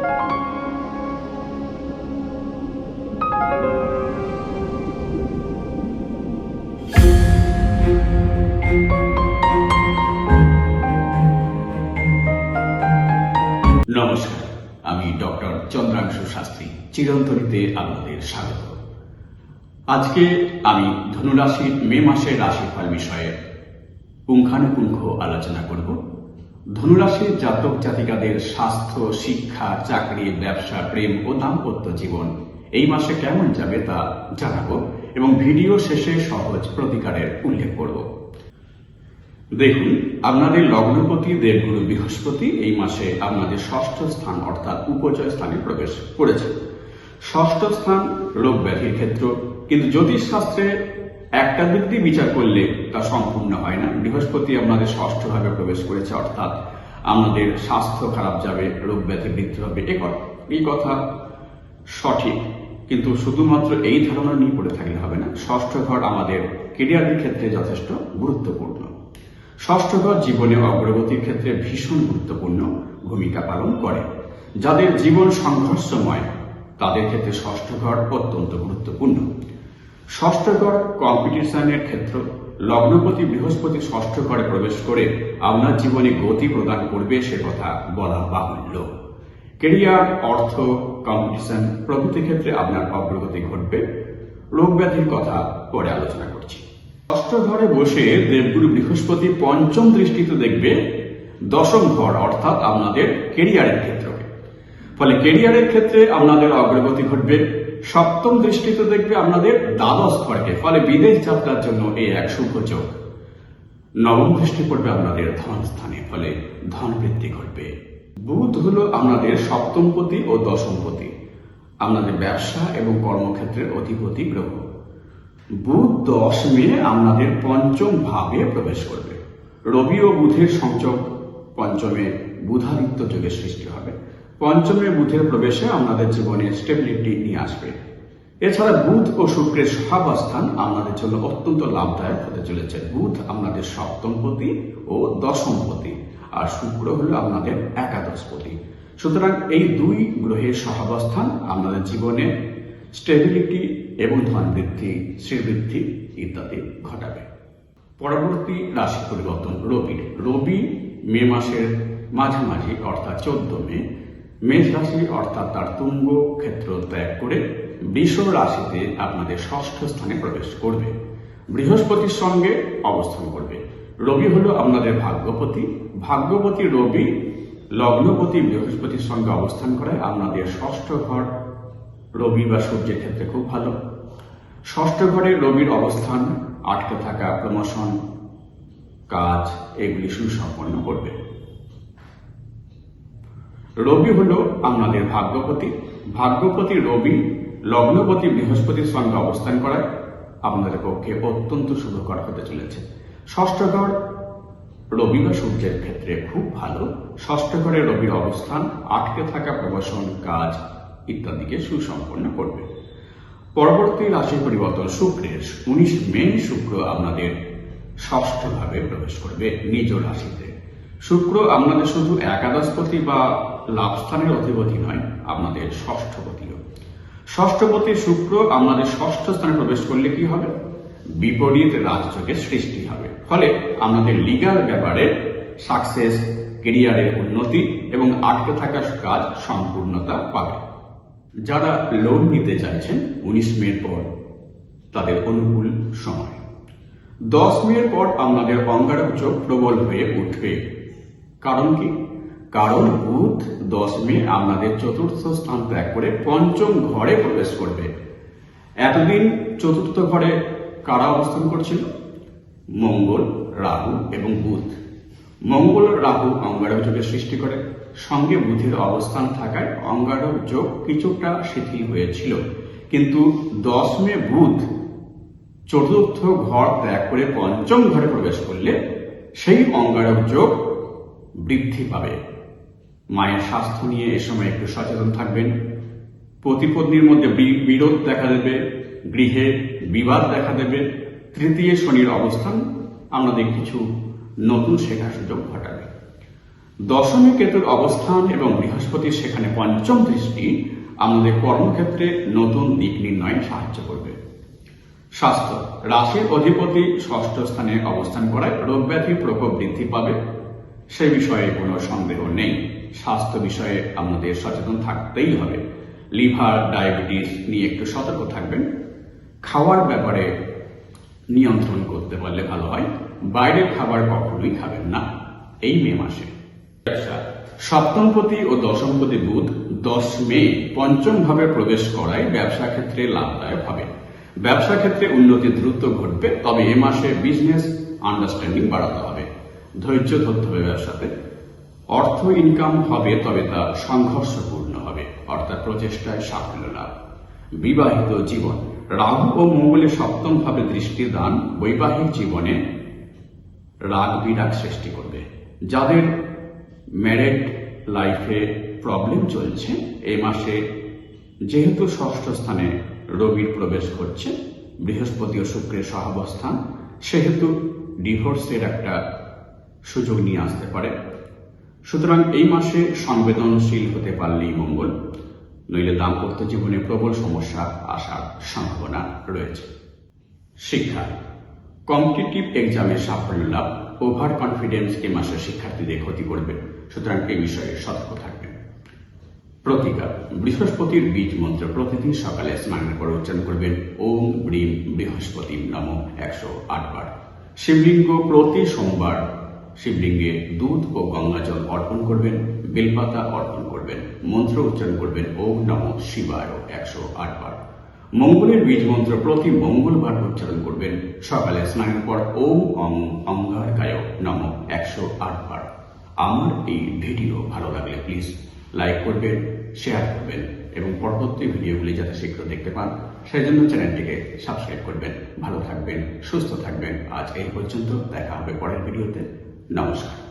নমস্কার, আমি ডক্টর চন্দ্রাংশু শাস্ত্রী। চিরন্তনীতে আপনাদের স্বাগত। আজকে আমি ধনুরাশির মে মাসের রাশিফল বিষয়ে পুঙ্খানুপুঙ্খ আলোচনা করব। ধনুরাশির জাতক জাতিকাদের স্বাস্থ্য, শিক্ষা, চাকরি, ব্যবসা, প্রেম ও দাম্পত্য জীবন এই মাসে কেমন যাবে তা জানাবো এবং ভিডিও শেষে সহজ প্রতিকারের উল্লেখ করব। দেখুন, আপনাদের লগ্নপতি দেবগুরু বৃহস্পতি এই মাসে আপনাদের ষষ্ঠ স্থান অর্থাৎ উপজয় স্থানে প্রবেশ করেছে। ষষ্ঠ স্থান রোগ ব্যাধির ক্ষেত্র, কিন্তু জ্যোতিষ শাস্ত্রে একটা দিক দিয়ে বিচার করলে তা সম্পূর্ণ হয় না। বৃহস্পতি আপনাদের ষষ্ঠ ভাবে প্রবেশ করেছে, অর্থাৎ আমাদের স্বাস্থ্য খারাপ যাবে, রোগ ব্যাধি বৃদ্ধি হবে, এই কথা সঠিক, কিন্তু শুধুমাত্র এই ধারণা নিয়ে পড়ে থাকলে হবে না। ষষ্ঠ ঘর আমাদের কেরিয়ারের ক্ষেত্রে যথেষ্ট গুরুত্বপূর্ণ। ষষ্ঠ ঘর জীবনে অগ্রগতির ক্ষেত্রে ভীষণ গুরুত্বপূর্ণ ভূমিকা পালন করে। যাদের জীবন সংঘর্ষময় তাদের ক্ষেত্রে ষষ্ঠ ঘর অত্যন্ত গুরুত্বপূর্ণ। ষষ্ঠ ঘর কম্পিটিশনের ক্ষেত্র, লগ্নপতি বৃহস্পতি ষষ্ঠ ঘরে প্রবেশ করে আপনার জীবনে গতি প্রদান করবে, সে কথা বলা বাহুল্য। কেরিয়ার, অর্থ, কম্পিটিশন প্রভৃতি ক্ষেত্রে আপনার অগ্রগতি ঘটবে। রোগ ব্যাধির কথা পরে আলোচনা করছি। ষষ্ঠ ঘরে বসে দেবগুরু বৃহস্পতি পঞ্চম দৃষ্টিতে দেখবে দশম ঘর অর্থাৎ আপনাদের কেরিয়ারের ক্ষেত্রকে। ফলে কেরিয়ারের ক্ষেত্রে আপনাদের অগ্রগতি ঘটবে। সপ্তম দৃষ্টিতে দেখবে আপনাদের দ্বাদশ ঘরকে, ফলে বিদেশ যাত্রার জন্য এই এক শুভ যোগ। নবম দৃষ্টি পড়বে আপনাদের ধন স্থানে, ফলে ধন বৃদ্ধি ঘটবে। বুধ হলো আপনাদের সপ্তমপতি ও দশমপতি, আপনাদের ব্যবসা এবং কর্মক্ষেত্রের অধিপতি গ্রহ। বুধ 10 মে আপনাদের পঞ্চম ভাবে প্রবেশ করবে। রবি ও বুধের সংযোগ পঞ্চমে বুধাদিত্য যোগের সৃষ্টি হবে। পঞ্চমে বুধের প্রবেশে আপনাদের জীবনে স্টেবিলিটি নিয়ে আসবে। এছাড়া বুধ ও শুক্রের সহাবস্থান আপনাদের জন্য অত্যন্ত লাভদায়ক হতে চলেছে। বুধ আপনাদের সপ্তমপতি ও দশমপতি, আর শুক্র হলো আপনাদের একাদশপতি। সুতরাং এই দুই গ্রহের সহাবস্থান আপনাদের জীবনে স্টেবিলিটি এবং ধন বৃদ্ধি, শ্রীবৃদ্ধি ইত্যাদি ঘটাবে। পরবর্তী রাশি পরিবর্তন রবি মে মাসের মাঝামাঝি অর্থাৎ 14 মে মেষ রাশি অর্থাৎ তার তুঙ্গ ক্ষেত্র ত্যাগ করে বৃষ রাশিতে আপনাদের ষষ্ঠ স্থানে প্রবেশ করবে। বৃহস্পতির সঙ্গে অবস্থান করবে। রবি হলো আপনাদের ভাগ্যপতি রবি লগ্নপতি বৃহস্পতির সঙ্গে অবস্থান করে আপনাদের ষষ্ঠ ঘর রবি বা সূর্যের ক্ষেত্রে খুব ভালো। ষষ্ঠ ঘরে রবির অবস্থান আটকে থাকা প্রমোশন, কাজ এগুলি সুসম্পন্ন করবে। রবি হলো আপনাদের ভাগ্যপতি রবি লগ্নপতি বৃহস্পতির সঙ্গে অবস্থান করায় আপনাদের পক্ষে অত্যন্ত শুভকর হতে চলেছে। ষষ্ঠ ঘর রবি বা সূর্যের ক্ষেত্রে খুব ভালো। ষষ্ঠ ঘরে রবির অবস্থান আটকে থাকা প্রমোশন, কাজ ইত্যাদিকে সুসম্পন্ন করবে। পরবর্তী রাশি পরিবর্তন শুক্রের 19 মে শুক্র আপনাদের ষষ্ঠ ভাবে প্রবেশ করবে নিজ রাশিতে। শুক্র আপনাদের শুধু একাদশপতি বা লাভস্থানের অধিপতি নয়, আপনাদের ষষ্ঠপতিও। ষষ্ঠপতি শুক্র আপনাদের ষষ্ঠ স্থানে প্রবেশ করলে কি হবে? বিপরীত রাজযোগের সৃষ্টি হবে। ফলে আপনাদের লিগ্যাল ব্যাপারে সাকসেস, কেরিয়ারের উন্নতি এবং আটকে থাকা কাজ সম্পূর্ণতা পাবে। যারা লোন নিতে চাইছেন 19 মের পর তাদের অনুকূল সময়। 10 মের পর আপনাদের অঙ্গারক যোগ প্রবল হয়ে উঠবে। কারণ কি? কারণ বুধ 10 মে আপনাদের চতুর্থ স্থান ত্যাগ করে পঞ্চম ঘরে প্রবেশ করবে। এতদিন চতুর্থ ঘরে কারা অবস্থান করছিল? মঙ্গল, রাহু এবং বুধ। মঙ্গল রাহু অঙ্গারক যোগের সৃষ্টি করে, সঙ্গে বুধের অবস্থান থাকায় অঙ্গারক যোগ কিছুটা শিথিল হয়েছিল। কিন্তু 10 মে বুধ চতুর্থ ঘর ত্যাগ করে পঞ্চম ঘরে প্রবেশ করলে সেই অঙ্গারক যোগ বৃদ্ধি পাবে। মায়ের স্বাস্থ্য নিয়ে এ সময় একটু সচেতন থাকবেন। পতি-পত্নীর মধ্যে বিরোধ দেখা দেবে, গৃহে বিবাদ দেখা দেবে। তৃতীয় শনির অবস্থান আমাদের কিছু নতুন শেখার সুযোগ ঘটাবে। দশমে কেতুর অবস্থান এবং বৃহস্পতির সেখানে পঞ্চম দৃষ্টি আমাদের কর্মক্ষেত্রে নতুন দিক নির্ণয়ে সাহায্য করবে। স্বাস্থ্য, রাশির অধিপতি ষষ্ঠ স্থানে অবস্থান করায় রোগ ব্যাধির প্রকোপ বৃদ্ধি পাবে, সে বিষয়ে কোনো সন্দেহ নেই। স্বাস্থ্য বিষয়ে আমাদের সচেতন থাকতেই হবে। লিভার, ডায়াবেটিস নিয়ে একটু সতর্ক থাকবেন। খাওয়ার ব্যাপারে নিয়ন্ত্রণ করতে পারলে ভালো হয়। বাইরের খাবার কখনোই খাবেন না এই মে মাসে। ব্যবসা, সপ্তমপতি ও দশমপতি বুধ 10 মে পঞ্চম ভাবে প্রবেশ করায় ব্যবসা ক্ষেত্রে লাভদায়ক হবে। ব্যবসা ক্ষেত্রে উন্নতি দ্রুত ঘটবে, তবে এ মাসে বিজনেস আন্ডারস্ট্যান্ডিং বাড়াতে হবে। ধৈর্য ধরতে হবে ব্যবসাতে। অর্থ ইনকাম হবে, তবে তা সংঘর্ষপূর্ণ হবে, অর্থাৎ প্রচেষ্টায় সাফল্য লাভ। বিবাহিত জীবন, রাহু ও মঙ্গলের সপ্তম ভাবে দৃষ্টিদান বৈবাহিক জীবনে রাগ বিরাগ সৃষ্টি করবে। যাদের ম্যারেড লাইফে প্রবলেম চলছে, এই মাসে যেহেতু ষষ্ঠ স্থানে রবির প্রবেশ করছে, বৃহস্পতি ও শুক্রের সহাবস্থান, সেহেতু ডিভোর্সের একটা সুযোগ নিয়ে আসতে পারে। সুতরাং এই মাসে সংবেদনশীল হতে পারলেই মঙ্গল, নইলে দাম্পত্য জীবনে প্রবল সমস্যা আসার সম্ভাবনা রয়েছে। শিক্ষা, কম্পিটিটিভ এক্সামের সাফল্য লাভ, ওভার কনফিডেন্স এ মাসে শিক্ষার্থীদের ক্ষতি করবে, সুতরাং এই বিষয়ে সতর্ক থাকবেন। প্রতিকার, বৃহস্পতির বীজ মন্ত্র প্রতিদিন সকালে স্নানের পর উচ্চারণ করবেন ওম ব্রিম বৃহস্পতি নম 108 বার। শিবলিঙ্গ প্রতি সোমবার শিবলিঙ্গে দুধ ও গঙ্গা জল অর্পণ করবেন, বেলপাতা অর্পণ করবেন, মন্ত্র উচ্চারণ করবেন ওম নম শিবায় 108 বার। মঙ্গলের বীজ মন্ত্র প্রতি মঙ্গলবার উচ্চারণ করবেন সকালে স্নানের পর ওম অঙ্গারকায় নম 108 বার। আমার এই ভিডিও ভালো লাগলে প্লিজ লাইক করবেন, শেয়ার করবেন এবং পরবর্তী ভিডিওগুলি যাতে শীঘ্র দেখতে পান সেই জন্য চ্যানেলটিকে সাবস্ক্রাইব করবেন। ভালো থাকবেন, সুস্থ থাকবেন। আজ এই পর্যন্ত, দেখা হবে পরের ভিডিওতে। নমস্কার।